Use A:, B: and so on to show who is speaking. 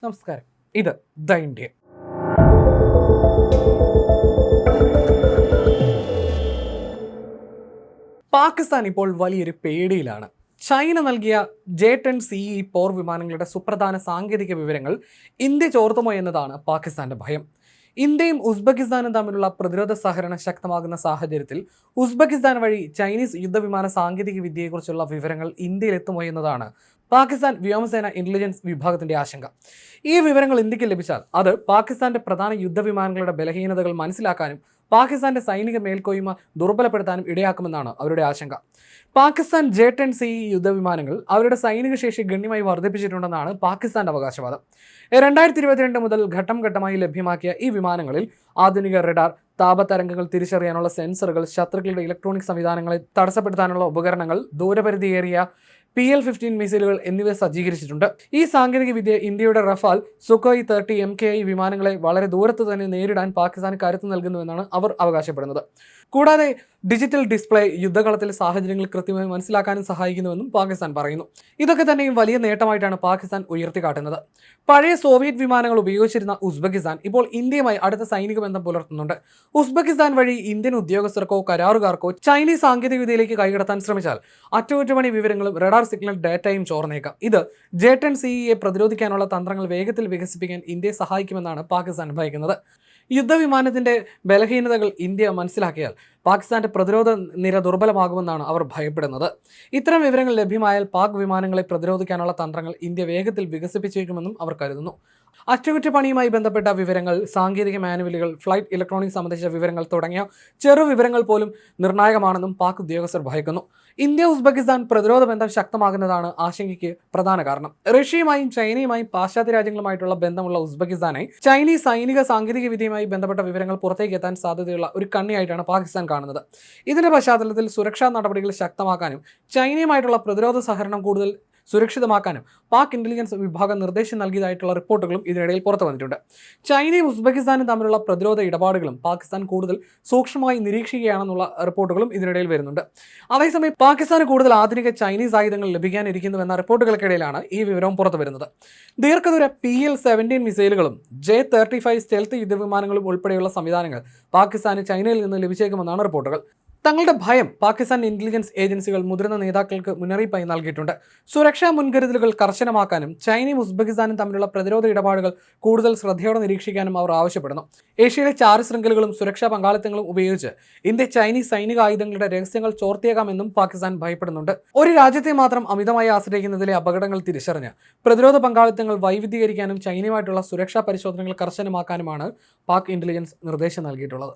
A: നമസ്കാരം. ഇത് the Indian. Pakistan ഇപ്പോൾ വലിയൊരു പേടിയിലാണ്. ചൈന നൽകിയ J-10CE പോർ വിമാനങ്ങളുടെ സുപ്രധാന സാങ്കേതിക വിവരങ്ങൾ ഇന്ത്യ ചോർത്തുമോ എന്നതാണ് പാകിസ്ഥാന്റെ ഭയം. ഇന്ത്യയും ഉസ്ബെക്കിസ്ഥാനും തമ്മിലുള്ള പ്രതിരോധ സഹകരണം ശക്തമാകുന്ന സാഹചര്യത്തിൽ ഉസ്ബെക്കിസ്ഥാൻ വഴി ചൈനീസ് യുദ്ധവിമാന സാങ്കേതിക വിദ്യയെക്കുറിച്ചുള്ള വിവരങ്ങൾ ഇന്ത്യയിലെത്തുമോ എന്നതാണ് പാകിസ്ഥാൻ വ്യോമസേന ഇന്റലിജൻസ് വിഭാഗത്തിന്റെ ആശങ്ക. ഈ വിവരങ്ങൾ ഇന്ത്യക്ക് ലഭിച്ചാൽ അത് പാകിസ്ഥാന്റെ പ്രധാന യുദ്ധവിമാനങ്ങളുടെ ബലഹീനതകൾ മനസ്സിലാക്കാനും പാകിസ്ഥാന്റെ സൈനിക മേൽക്കോയ്മ ദുർബലപ്പെടുത്താനും ഇടയാക്കുമെന്നാണ് അവരുടെ ആശങ്ക. പാകിസ്ഥാൻ J-10CE യുദ്ധവിമാനങ്ങൾ അവരുടെ സൈനിക ശേഷി ഗണ്യമായി വർദ്ധിപ്പിച്ചിട്ടുണ്ടെന്നാണ് പാകിസ്ഥാന്റെ അവകാശവാദം. 2022 മുതൽ ഘട്ടം ഘട്ടമായി ലഭ്യമാക്കിയ ഈ വിമാനങ്ങളിൽ ആധുനിക റഡാർ, താപതരംഗങ്ങൾ തിരിച്ചറിയാനുള്ള സെൻസറുകൾ, ശത്രുക്കളുടെ ഇലക്ട്രോണിക് സംവിധാനങ്ങളെ തടസ്സപ്പെടുത്താനുള്ള ഉപകരണങ്ങൾ, ദൂരപരിധിയേറിയ PL-15 മിസൈലുകൾ എന്നിവ സജ്ജീകരിച്ചിട്ടുണ്ട്. ഈ സാങ്കേതിക വിദ്യ ഇന്ത്യയുടെ റഫാൽ, സുഖോയ് 30 MKI വിമാനങ്ങളെ വളരെ ദൂരത്ത് തന്നെ നേരിടാൻ പാകിസ്ഥാന് കരുത്ത് നൽകുന്നുവെന്നാണ് അവർ അവകാശപ്പെടുന്നത്. കൂടാതെ ഡിജിറ്റൽ ഡിസ്പ്ലേ യുദ്ധകളത്തിലെ സാഹചര്യങ്ങൾ കൃത്യമായി മനസ്സിലാക്കാനും സഹായിക്കുന്നുവെന്നും പാകിസ്ഥാൻ പറയുന്നു. ഇതൊക്കെ തന്നെയും വലിയ നേട്ടമായിട്ടാണ് പാകിസ്ഥാൻ ഉയർത്തിക്കാട്ടുന്നത്. പഴയ സോവിയറ്റ് വിമാനങ്ങൾ ഉപയോഗിച്ചിരുന്ന ഉസ്ബെക്കിസ്ഥാൻ ഇപ്പോൾ ഇന്ത്യയുമായി അടുത്ത സൈനിക ബന്ധം പുലർത്തുന്നുണ്ട്. ഉസ്ബെക്കിസ്ഥാൻ വഴി ഇന്ത്യൻ ഉദ്യോഗസ്ഥർക്കോ കരാറുകാർക്കോ ചൈനീസ് സാങ്കേതികവിദ്യയിലേക്ക് കൈകടത്താൻ ശ്രമിച്ചാൽ അറ്റകുറ്റപ്പണി വിവരങ്ങളും റഡാർ സിഗ്നൽ ഡാറ്റയും ചോർന്നേക്കാം. ഇത് J-10CE പ്രതിരോധിക്കാനുള്ള തന്ത്രങ്ങൾ വേഗത്തിൽ വികസിപ്പിക്കാൻ ഇന്ത്യയെ സഹായിക്കുമെന്നാണ് പാകിസ്ഥാൻ ഭയക്കുന്നത്. യുദ്ധവിമാനത്തിന്റെ ബലഹീനതകൾ ഇന്ത്യ മനസ്സിലാക്കിയാൽ പാകിസ്ഥാന്റെ പ്രതിരോധ നിര ദുർബലമാകുമെന്നാണ് അവർ ഭയപ്പെടുന്നത്. ഇത്തരം വിവരങ്ങൾ ലഭ്യമായാൽ പാക് വിമാനങ്ങളെ പ്രതിരോധിക്കാനുള്ള തന്ത്രങ്ങൾ ഇന്ത്യ വേഗത്തിൽ വികസിപ്പിച്ചേക്കുമെന്നും അവർ കരുതുന്നു. അറ്റകുറ്റപ്പണിയുമായി ബന്ധപ്പെട്ട വിവരങ്ങൾ, സാങ്കേതിക മാനുവലുകൾ, ഫ്ലൈറ്റ് ഇലക്ട്രോണിക്സ് സംബന്ധിച്ച വിവരങ്ങൾ തുടങ്ങിയ ചെറു വിവരങ്ങൾ പോലും നിർണായകമാണെന്നും പാക് ഉദ്യോഗസ്ഥർ ഭയക്കുന്നു. ഇന്ത്യ ഉസ്ബെക്കിസ്ഥാൻ പ്രതിരോധ ബന്ധം ശക്തമാകുന്നതാണ് ആശങ്കയ്ക്ക് പ്രധാന കാരണം. റഷ്യയുമായും ചൈനയുമായും പാശ്ചാത്യ രാജ്യങ്ങളുമായിട്ടുള്ള ബന്ധമുള്ള ഉസ്ബെക്കിസ്ഥാനെ ചൈനീസ് സൈനിക സാങ്കേതിക വിദ്യയുമായി ബന്ധപ്പെട്ട വിവരങ്ങൾ പുറത്തേക്ക് എത്താൻ സാധ്യതയുള്ള ഒരു കണ്ണിയായിട്ടാണ് പാകിസ്ഥാൻ കാണുന്നത്. ഇതിന്റെ പശ്ചാത്തലത്തിൽ സുരക്ഷാ നടപടികൾ ശക്തമാക്കാനും ചൈനയുമായിട്ടുള്ള പ്രതിരോധ സഹകരണം കൂടുതൽ സുരക്ഷിതമാക്കാനും പാക് ഇന്റലിജൻസ് വിഭാഗം നിർദ്ദേശം നൽകിയതായിട്ടുള്ള റിപ്പോർട്ടുകളും ഇതിനിടയിൽ പുറത്തു വന്നിട്ടുണ്ട്. ചൈനയും ഉസ്ബെക്കിസ്ഥാനും തമ്മിലുള്ള പ്രതിരോധ ഇടപാടുകളും പാകിസ്ഥാൻ കൂടുതൽ സൂക്ഷ്മമായി നിരീക്ഷിക്കുകയാണെന്നുള്ള റിപ്പോർട്ടുകളും ഇതിനിടയിൽ വരുന്നുണ്ട്. അതേസമയം പാകിസ്ഥാന് കൂടുതൽ ആധുനിക ചൈനീസ് ആയുധങ്ങൾ ലഭിക്കാനിരിക്കുന്നുവെന്ന റിപ്പോർട്ടുകൾക്കിടയിലാണ് ഈ വിവരവും പുറത്തു വരുന്നത്. ദീർഘദൂര PL-17 മിസൈലുകളും J-35 സ്റ്റെൽത്ത് യുദ്ധവിമാനങ്ങളും ഉൾപ്പെടെയുള്ള സംവിധാനങ്ങൾ പാകിസ്ഥാന് ചൈനയിൽ നിന്ന് ലഭിച്ചേക്കുമെന്നാണ് റിപ്പോർട്ടുകൾ. തങ്ങളുടെ ഭയം പാകിസ്ഥാൻ ഇന്റലിജൻസ് ഏജൻസികൾ മുതിർന്ന നേതാക്കൾക്ക് മുന്നറിയിപ്പായി നൽകിയിട്ടുണ്ട്. സുരക്ഷാ മുൻകരുതലുകൾ കർശനമാക്കാനും ചൈനയും ഉസ്ബെക്കിസ്ഥാനും തമ്മിലുള്ള പ്രതിരോധ ഇടപാടുകൾ കൂടുതൽ ശ്രദ്ധയോടെ നിരീക്ഷിക്കാനും അവർ ആവശ്യപ്പെടുന്നു. ഏഷ്യയിലെ ചാരശൃംഖലകളും സുരക്ഷാ പങ്കാളിത്തങ്ങളും ഉപയോഗിച്ച് ഇന്ത്യ ചൈനീസ് സൈനിക ആയുധങ്ങളുടെ രഹസ്യങ്ങൾ ചോർത്തിയേക്കാമെന്നും പാകിസ്ഥാൻ ഭയപ്പെടുന്നുണ്ട്. ഒരു രാജ്യത്തെ മാത്രം അമിതമായി ആശ്രയിക്കുന്നതിലെ അപകടങ്ങൾ തിരിച്ചറിഞ്ഞ് പ്രതിരോധ പങ്കാളിത്തങ്ങൾ വൈവിധ്യീകരിക്കാനും ചൈനയുമായിട്ടുള്ള സുരക്ഷാ പരിശോധനകൾ കർശനമാക്കാനുമാണ് പാക് ഇന്റലിജൻസ് നിർദ്ദേശം നൽകിയിട്ടുള്ളത്.